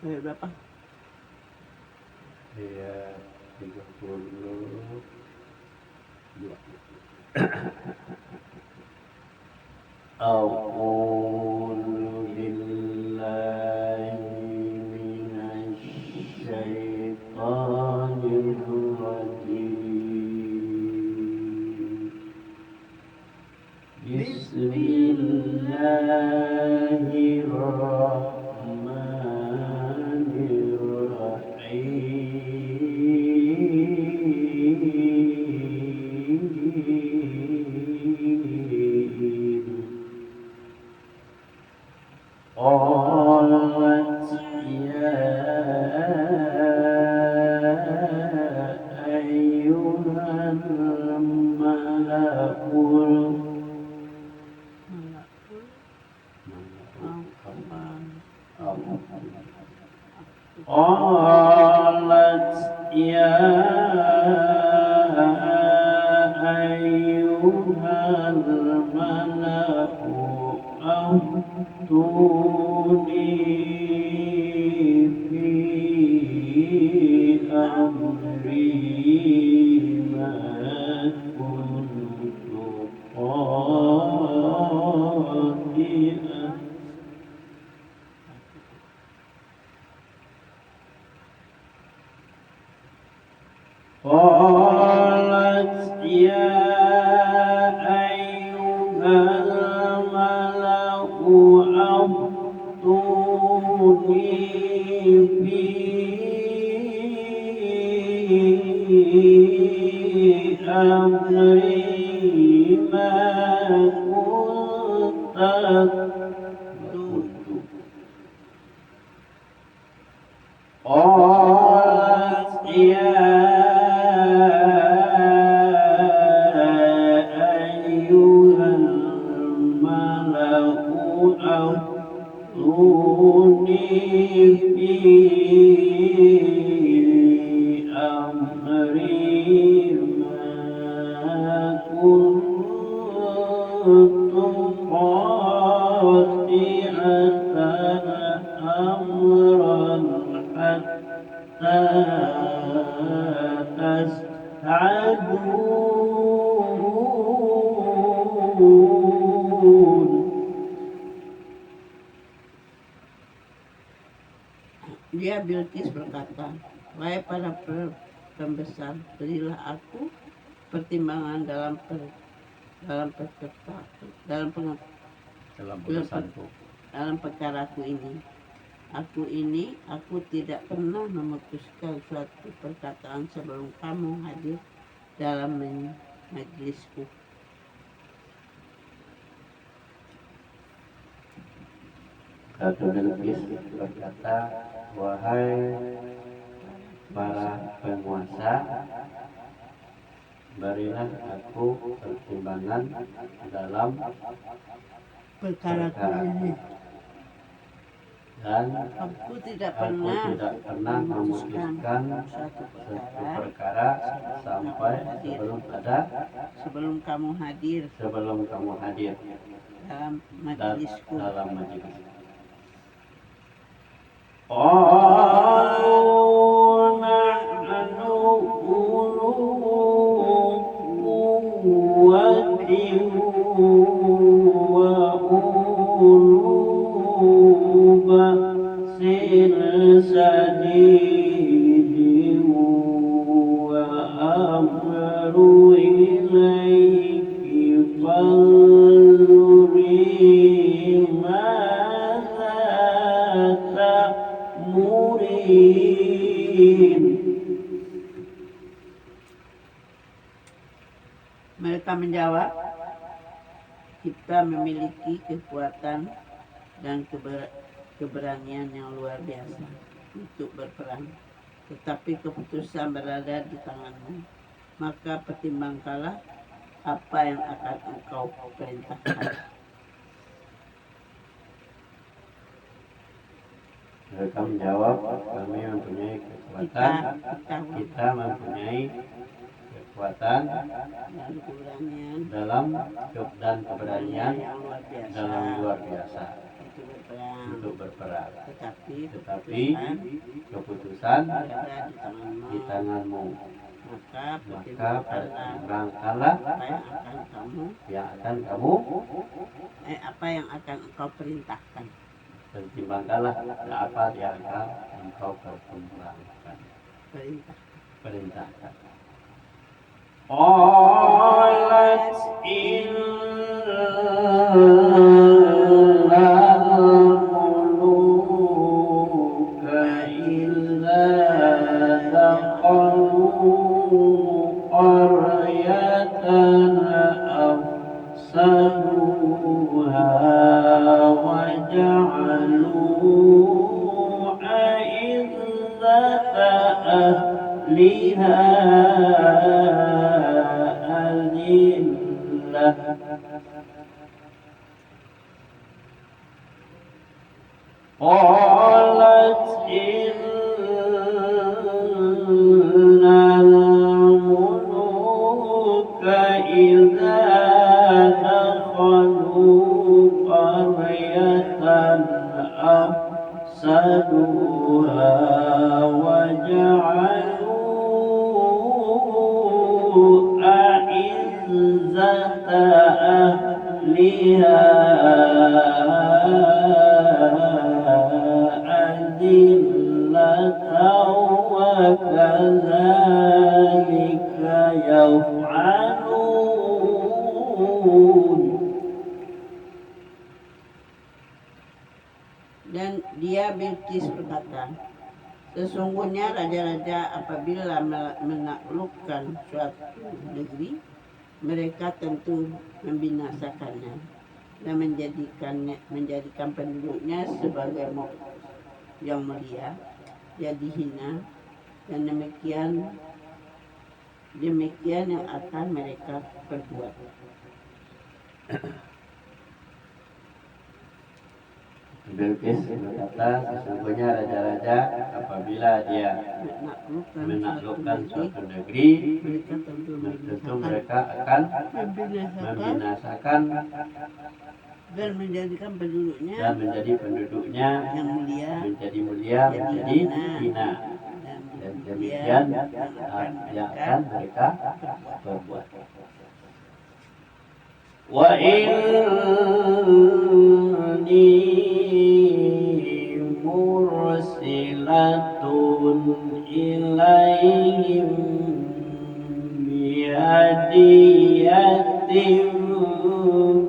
Ayat berapa? Ayat 32. A'udzu billahi minasy syaithanir rajim. Bismillahirrahmanirrahim. قالت يا أيها الملأ قالت يا أيها الملأ أفتوني في أمري ما كنت قاطئة قالت يا أيها الملأ أفتوني في أمري ما كنت قالت يا أيها الملأ أفتوني في أمري ما كنت قاطعة أمرا حتى تشهدون. Dia Bilqis berkata, wahai para pembesar, berilah aku pertimbangan dalam perkaraku ini. Aku tidak pernah memutuskan suatu perkataan sebelum kamu hadir dalam majlisku. Ratu Bilqis berkata, wahai para penguasa, berilah aku pertimbangan dalam Perkaraku ini. Dan Aku tidak pernah memutuskan suatu perkara sampai sebelum kamu hadir dalam majlisku. Qalu nahnu ulu quwwatin wa ulu ba'sin sadidin wa amru ilayki fanzuri Mereka menjawab, kita memiliki kekuatan dan keberanian yang luar biasa untuk berperang, tetapi keputusan berada di tanganmu. Maka pertimbangkanlah apa yang akan engkau perintahkan. Mereka menjawab, kami mempunyai kekuatan, kita mempunyai kekuatan dan keberanian dalam luar biasa. untuk berperang. Tetapi Tetapi keputusan ada di tanganmu. Maka pertimbangkanlah apa yang akan engkau perintahkan. Pertimbangkanlah apa yang akan engkau perintahkan. Qalat innal muluka idza dakhalu qaryatan afsaduha wa ja'alu a'izzata ahliha adillah. Qalat innal muluka idza dakhalu qaryatan afsaduha wa ja'alu a'izzata ahliha وكذلك يفعلون. Dan dia Bilqis berkata, sesungguhnya raja-raja apabila menaklukkan suatu negeri, mereka tentu membinasakannya dan menjadikan penduduknya sebagai yang mulia, jadi hina, dan demikian yang akan mereka perbuat. Bilqis berkata, sesungguhnya raja-raja apabila dia menaklukkan suatu negeri, tentu mereka akan membinasakan dan menjadi penduduknya yang mulia, menjadi hina, dan demikian yang akan mereka perbuat. Wa inni mursilatun ilaihim biadiyatin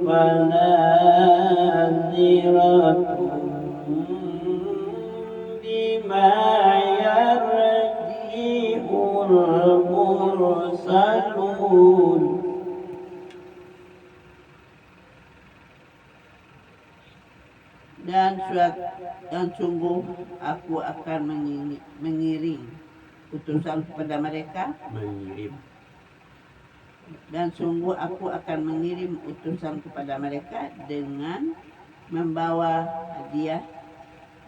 fanadhiratun bima yarji'ul mursalun. Dan sungguh aku akan mengirim utusan kepada mereka. Dan sungguh aku akan mengirim utusan kepada mereka dengan membawa hadiah,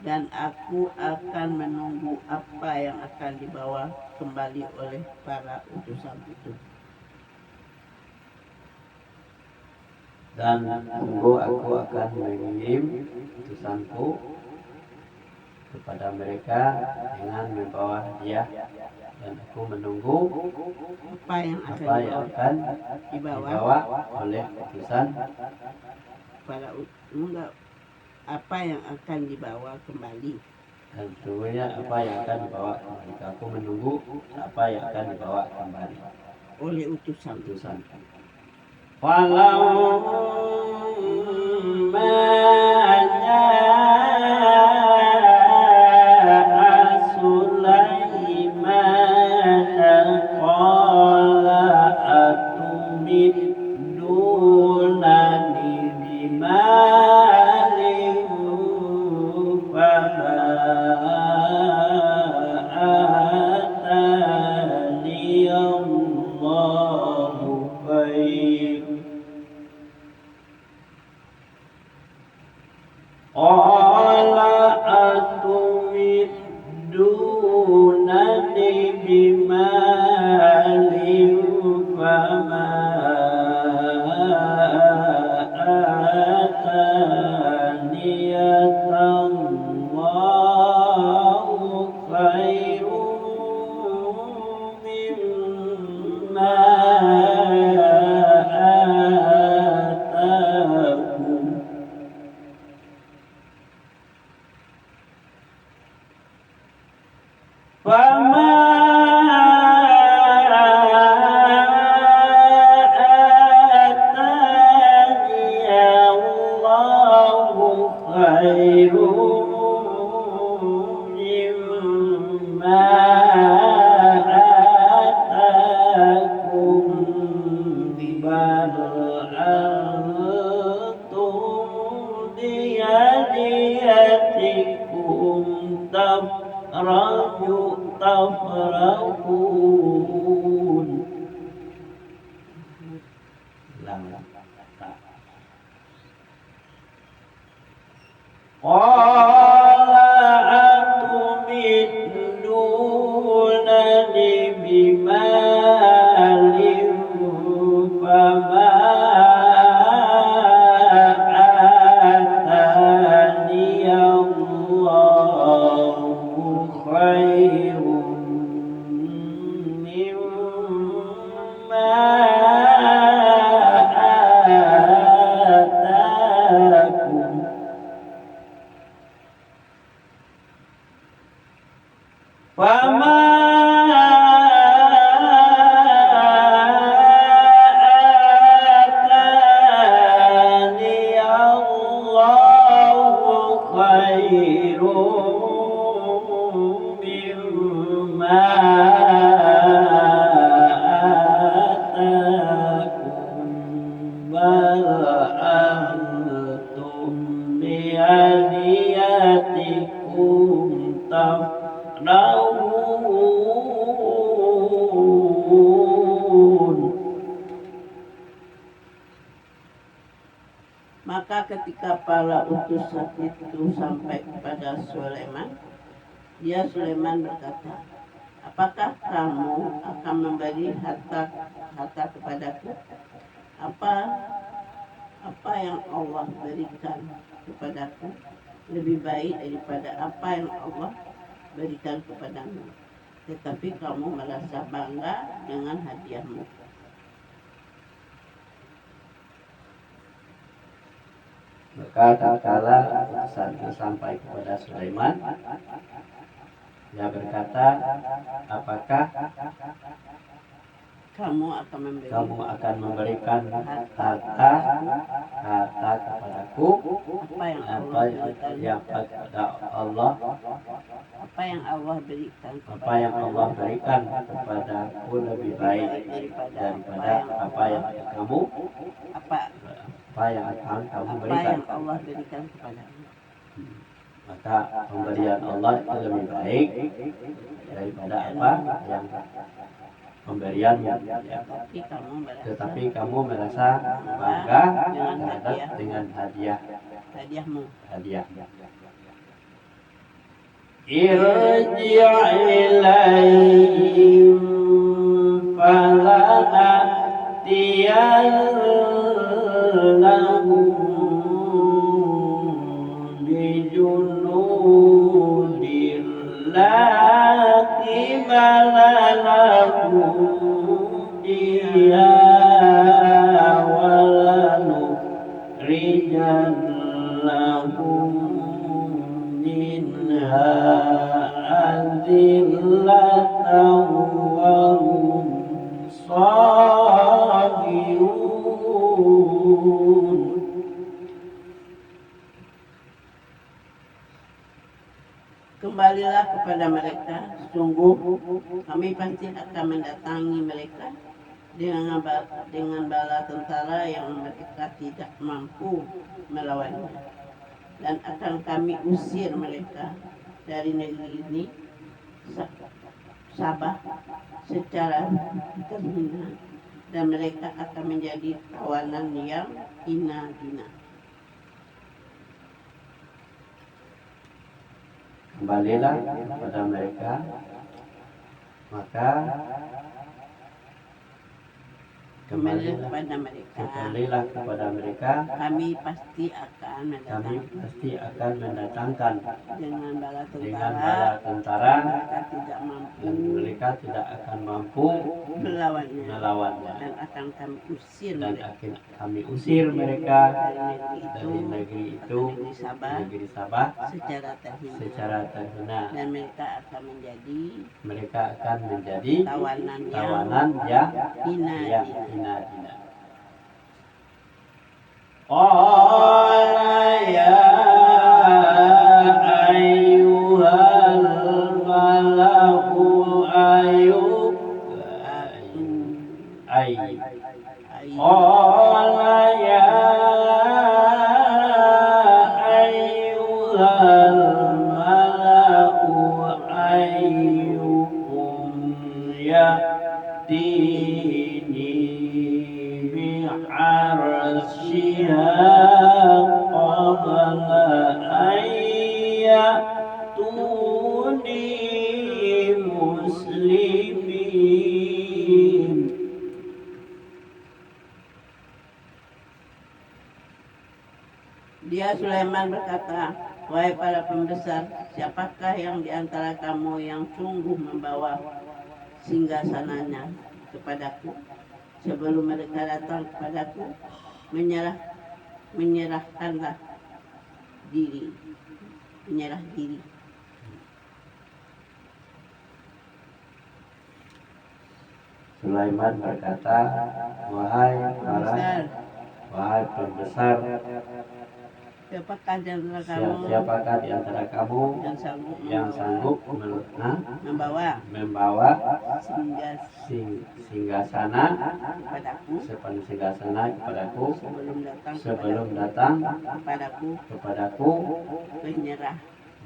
dan aku akan menunggu apa yang akan dibawa kembali oleh para utusan itu. Dan sungguh aku akan mengirim utusanku kepada mereka dengan membawa hadiah, dan aku menunggu apa yang akan dibawa oleh utusan para apa yang akan dibawa kembali. Dan sungguhnya apa yang akan dibawa kembali, aku menunggu apa yang akan dibawa kembali oleh utusan. Falamma jaa Sulaimana qala atumiddunani bimalin fama atani Allahu khair. Qala atumiddunani bimalin fama atani Fama atani Allahu khairum mimma atakum bal antum biyadiyatikum tafrahun. Qala atumiddunani bimalin fama atani Allahu khairum mimma atakum fama atani Allahu khairum mimma atakum bal antum bihadiyatikum tafrahun. Maka ketika para utusan itu sampai kepada Sulaiman, Sulaiman berkata, apakah kamu akan memberi harta kepadaku? Apa yang Allah berikan kepadaku lebih baik daripada apa yang Allah berikan kepadamu. Tetapi kamu merasa bangga dengan hadiahmu. Maka tatkala utusan itu sampai kepada Sulaiman, dia berkata, apakah kamu akan memberikan harta kepadaku? Apa yang Allah berikan kepadaku lebih baik daripada apa yang kamu berikan. Allah berikan kepadamu. Maka pemberian Allah itu lebih baik daripada apa yang pemberiannya. Tetapi kamu merasa bangga dengan hadiahmu. Irji' ilaihim falana'tiyannahum bijunudin la qibala lahum biha walanukrijannahum minha adillatan wa hum sabirun. Kembalilah kepada mereka, sungguh kami pasti akan mendatangi mereka dengan bala tentara yang mereka tidak mampu melawannya, dan akan kami usir mereka dari negeri ini Sabah secara terhina, dan mereka akan menjadi tawanan yang hina-hina. Kembalilah kepada mereka, maka kembalilah kepada mereka. kembalilah kepada mereka, Kami pasti akan kami mendatang pasti akan mendatangkan dengan bala dengan tentara. bala tentara Mereka tidak mampu dan mereka tidak akan mampu melawannya melawannya, dan akan kami usir dan mereka akan kami usir mereka dari negeri itu, dari negeri itu, negeri Sabah, negeri Sabah, secara terhina. secara terhina. Dan mereka akan menjadi Mereka akan menjadi tawanan tawanan yang hina-hina. hina-hina. Qala ya ayyuhal malahu Qala ya ayyuhal malahu ayyukum ya'tini bi'arsyiha qabla an ya'tuni muslimin. Dia Sulaiman berkata, wahai para pembesar, siapakah yang di antara kamu yang sungguh membawa singgasananya kepadaku sebelum mereka datang kepadaku? Menyerahkanlah diri, menyerah diri. Sulaiman berkata, wahai pembesar, Siapakah di antara kamu siapakah di antara kamu yang sanggup membawa singgasana kepadaku sepenuh singgasana kepadaku sebelum datang kepadaku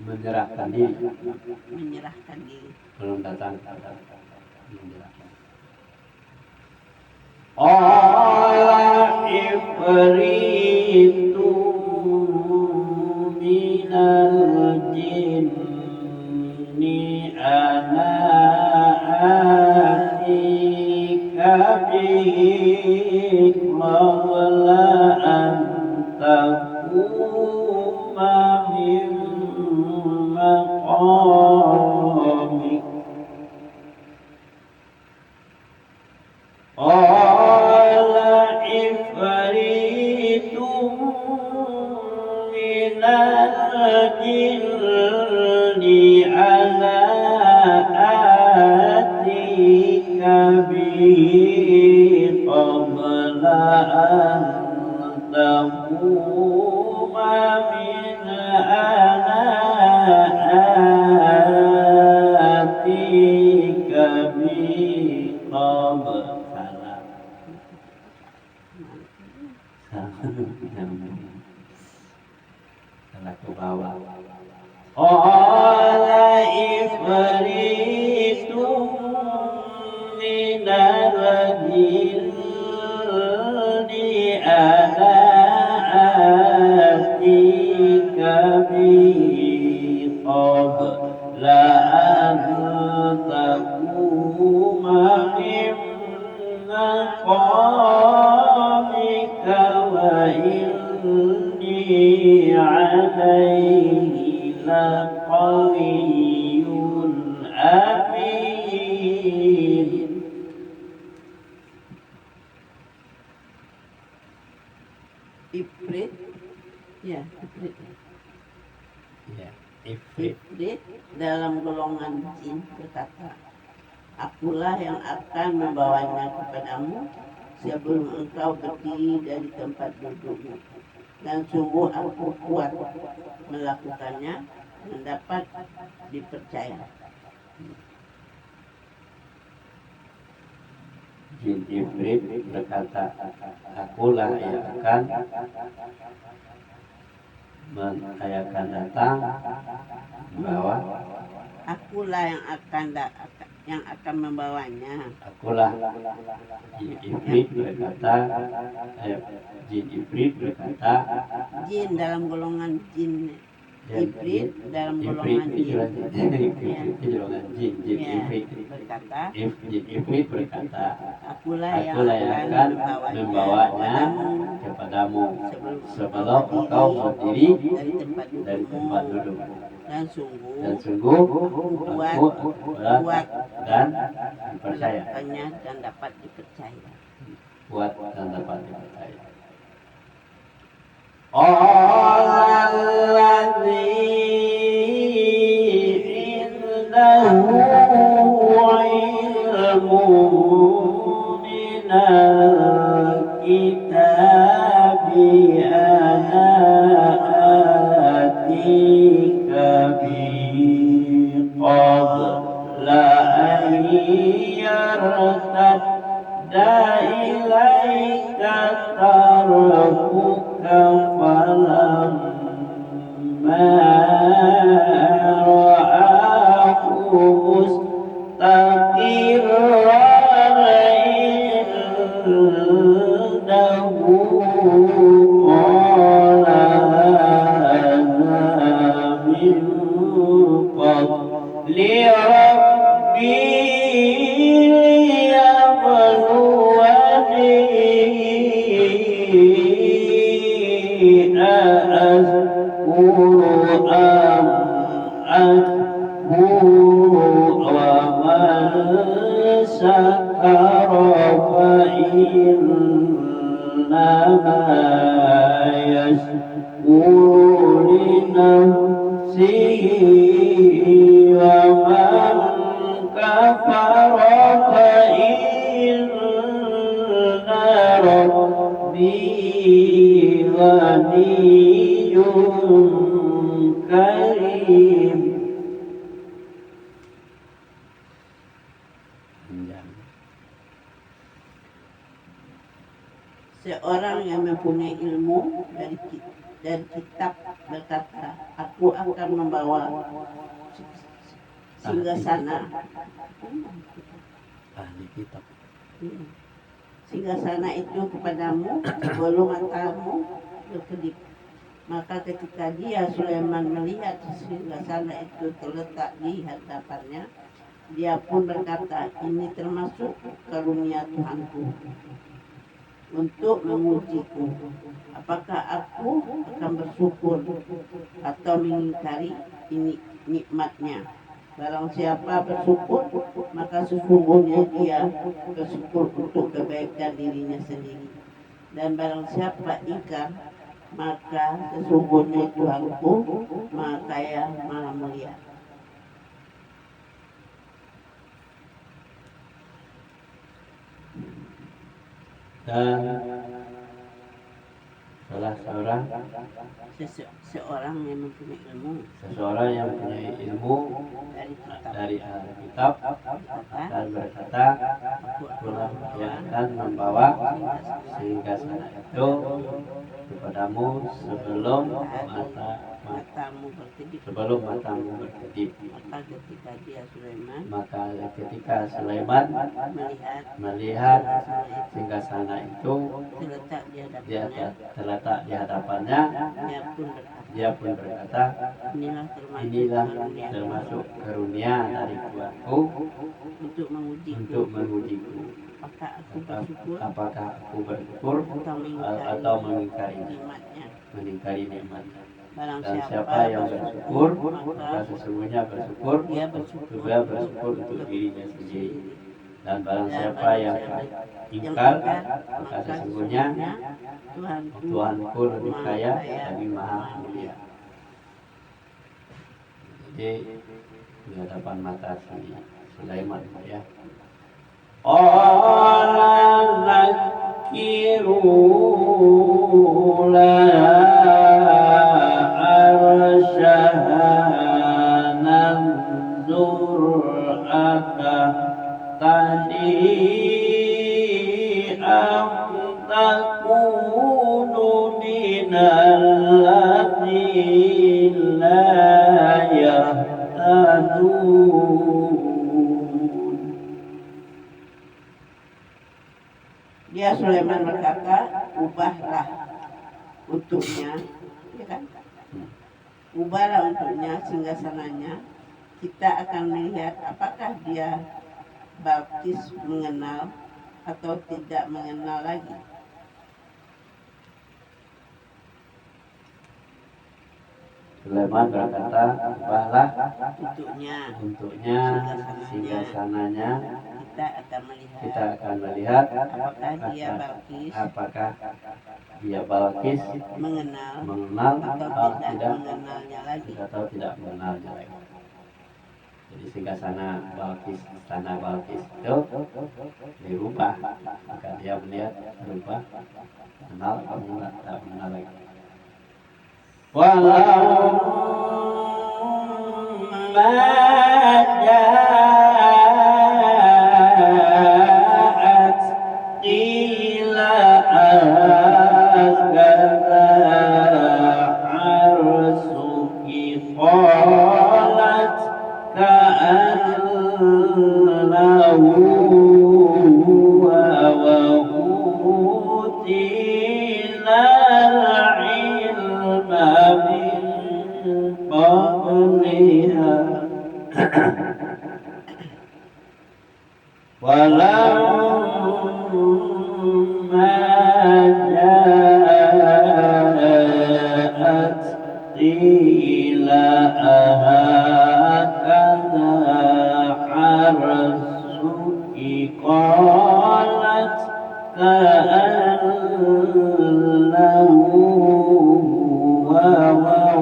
menyerahkan diri belum datang kepadaku menyerahkan. Qala ifritu minal jinni ana atika bihi qabla an taquma min maqamik. Qala ifritum minal jinni ana atika bihi qabla an taquma min atika bihi qabla salah ke bawah. Qala ifritum minal jinni ana atika bihi qabla an taquma min maqamika wa inni alayhi laqawiyyun amin. Ifrit dalam golongan jin berkata, akulah yang akan membawanya kepadamu sebelum engkau berdiri dari tempat dudukmu, dan sungguh aku kuat melakukannya dan dapat dipercaya. Jin Ifrit berkata, akulah yang akan datang membawa. Akulah yang akan membawanya. Akulah Jin Ifrit berkata, Jin Ifrit berkata, Jin dalam golongan jin Ibrit dalam Ifrit golongan itu jin. Ifrit itu golongan jin. Jin Ya, Ifrit. berkata, Jin Ifrit berkata, akulah yang akulah yang akan membawanya kepadamu sebelum engkau berdiri dari tempat dari tempat dudukmu. duduk. Dan sungguh Dan sungguh aku kuat dan dipercaya. melakukannya dan dapat dipercaya. Kuat dan dapat dipercaya. Alladzi indahu ilmu minal kitabi ana atika bi qabla an yartadda ilaika tarfuka falamma ra'ahu mustaqirran indahu qala hadha min fadli rabbi karim. Seorang yang mempunyai ilmu dari kitab berkata, aku akan membawa singgasana. Ahli kitab. Singgasana itu kepadamu sebelum matamu berkedip. Maka ketika dia Sulaiman melihat singgasana itu terletak di hadapannya, dia pun berkata, ini termasuk karunia Tuhanku untuk mengujiku. Apakah aku akan bersyukur atau mengingkari ini nikmatnya? Barang siapa bersyukur, maka sesungguhnya dia bersyukur untuk kebaikan dirinya sendiri. Dan barang siapa ingkar, maka sesungguhnya Tuhanku Maha Kaya, Maha Mulia. Dan salah seorang yang mempunyai ilmu dari ahli kitab dan berkata, akulah yang akan membawa singgasana itu kepadamu sebelum matamu berkedip. Maka ketika Sulaiman melihat singgasana itu terletak di hadapannya, dia pun berkata, inilah termasuk karunia dari Tuhanku untuk mengujiku. Apakah aku bersyukur atau mengingkari nikmatnya. Dan siapa yang bersyukur, maka sesungguhnya bersyukur untuk dirinya sendiri. Dan barang siapa yang ingkar, maka sesungguhnya Tuhanku lebih kaya, lebih maha mulia. Jadi di hadapan mata si Sulaiman ya. Qala nakiru la arsyaha nanzur tadi am takunu minal ladina yahtadun. Dia Sulaiman berkata, ubahlah untuknya, ya kan? ubahlah untuknya singgasananya. Kita akan melihat apakah dia Balkis mengenal atau tidak mengenal lagi. Sulaiman berkata, ubahlah Untuknya singgasananya. kita akan melihat apakah dia Balkis mengenal atau tidak mengenalnya lagi. atau tidak mengenalnya lagi. Jadi singgasana Balkis, istana Balkis itu dirubah. Maka dia melihat berubah, kenal atau tidak mengenal lagi. Walamma ja'at qila akadha arsuki qalat ka'annahu huwa wa utina al-ilma min qabliha walamma ja'at qila ahakadha arsuki qalat ka'annahu huwa wa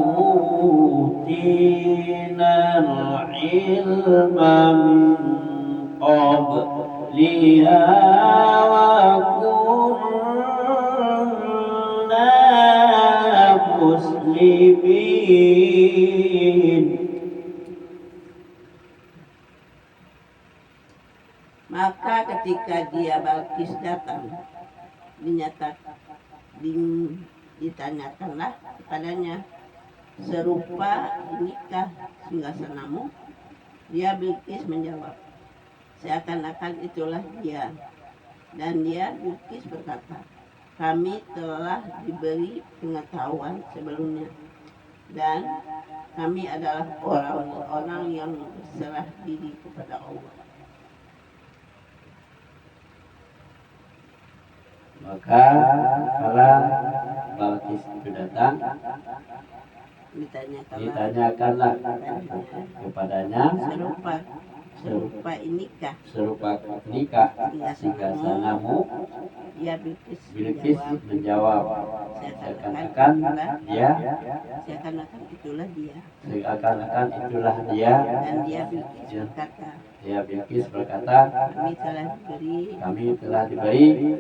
utina al-ilma min qabliha wa kunna muslimin. Maka ketika dia Balkis datang, ditanyakanlah kepadanya, serupa inikah singgasanamu? Dia Bilqis menjawab, seakan-akan itulah dia. Dan dia Bilqis berkata, kami telah diberi pengetahuan sebelumnya, dan kami adalah orang-orang yang berserah diri kepada Allah. Maka kala Balkis itu datang, ditanyakanlah kepadanya, serupa inikah singgasanamu? Ya Bilqis menjawab, seakan-akan itulah dia. Dan dia Bilqis berkata, kami telah diberi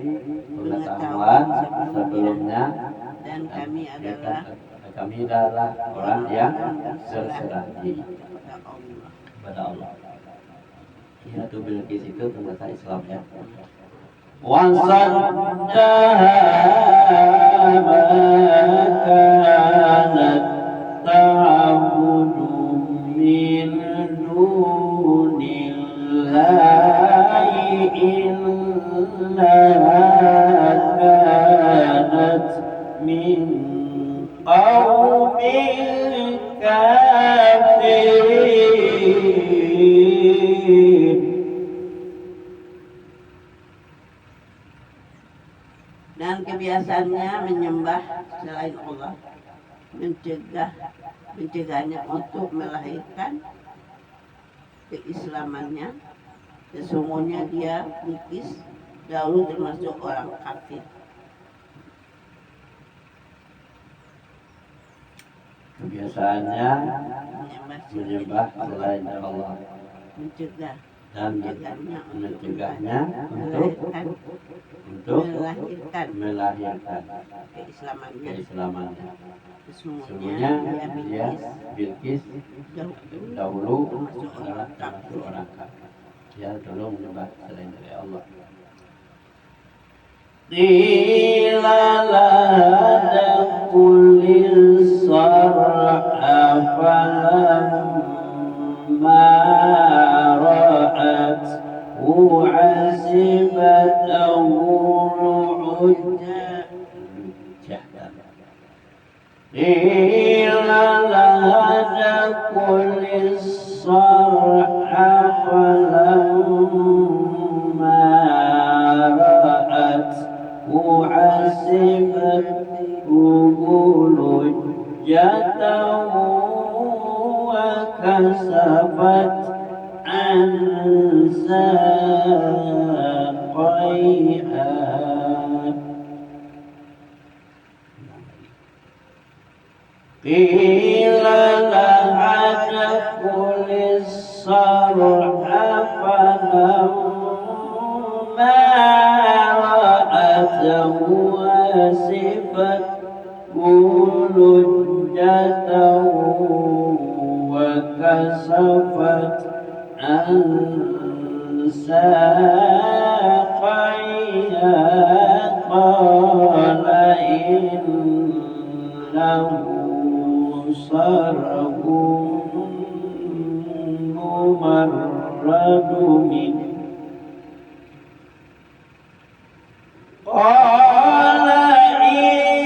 pengetahuan sebelumnya, dan kami adalah orang yang berserah diri kepada Allah. Ya, itu Bilqis itu ternyata Islam ya. وَصَدَّهَا مَا كَانَتْ تَعْبُدُ مِن دُونِ اللَّهِ إِنَّهَا كَانَتْ مِن قَوْمٍ كَافِرِينَ. Dan kebiasaannya menyembah selain Allah, mencegahnya untuk melahirkan keislamannya. Sesungguhnya dia Bilqis dahulu termasuk orang kafir. Kebiasaannya menyembah selain Allah, dan mencegahnya untuk melahirkan keislamannya. Sesungguhnya dia Bilqis dahulu adalah termasuk orang kafir. Dia dulu menyembah selain dari Allah. Qila la tadkhulil sar'a falamma ra'athu 'azibatahu qila la فلما رأته حسبته لجة وكشفت عن ساقيها قيل لها ادخل الصرح فلما رأته حسبته لجة وكشفت عن ساقيها قال إنه صرح ممرد من قال إنه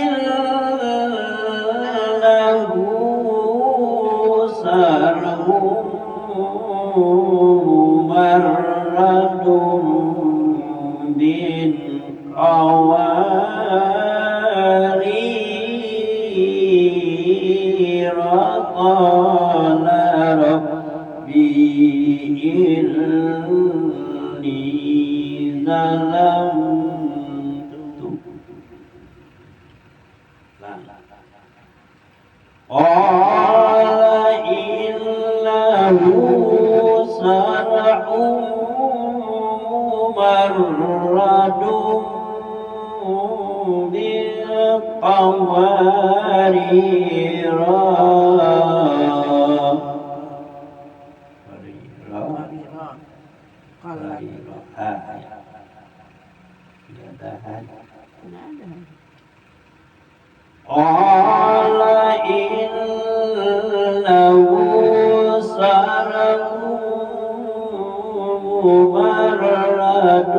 صرح ممرد من قوارير قال ربي إني ظلمت قال إنه صرح ممرد بالقوارير قال إنه صرح ممرد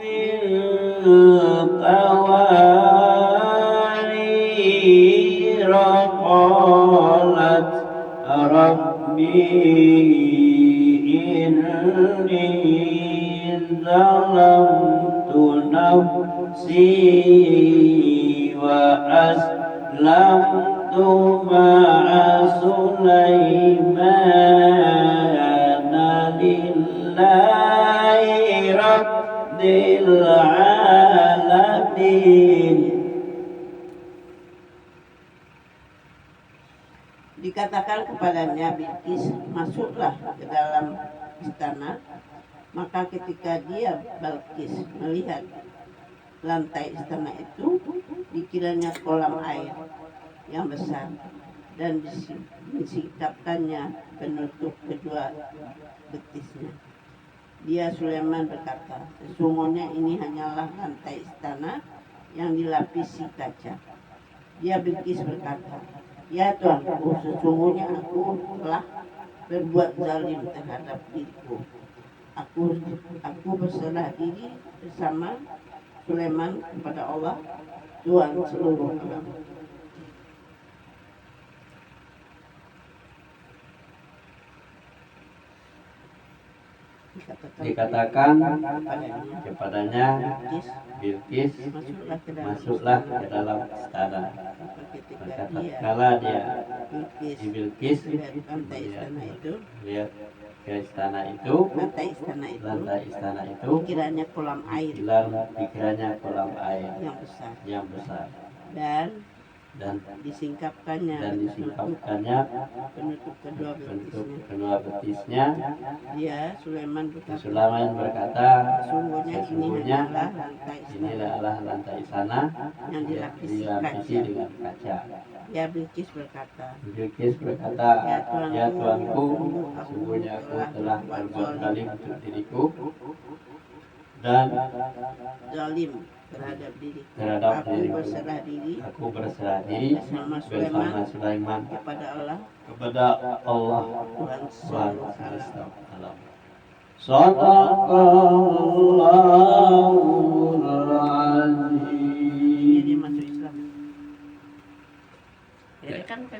من قوارير قالت ربي إني ظلمت نفسي وأسلمت مع سليمان لله رب العالمين. Dikatakan kepadanya, Bilqis, masuklah ke dalam istana. Maka ketika dia, Bilqis, melihat lantai istana itu, dikiranya kolam air yang besar dan disikapkannya penutup kedua betisnya. Dia Sulaiman berkata, sesungguhnya ini hanyalah lantai istana yang dilapisi kaca. Dia Bilqis berkata, ya Tuanku, sesungguhnya aku telah berbuat zalim terhadap diriku. Aku berserah diri bersama Sulaiman kepada Allah, Tuhan seluruh alam. Dikatakan kepadanya, Bilqis, masuklah ke dalam istana. Maka tatkala dia Bilqis lihat ke istana itu, lantai istana itu dikiranya kolam air yang besar dan disingkapkannya penutup kedua betisnya. Dia Sulaiman berkata, sesungguhnya inilah lantai istana yang dilapisi dengan kaca. Ya Bilqis berkata, ya Tuanku, sesungguhnya aku telah berbuat zalim untuk diriku dan zalim terhadap diriku. Aku berserah diri bersama Sulaiman kepada Allah Tuhan seluruh alam. alam. Shadaqallahul azim. Jadi masuk Islam. Jadi kan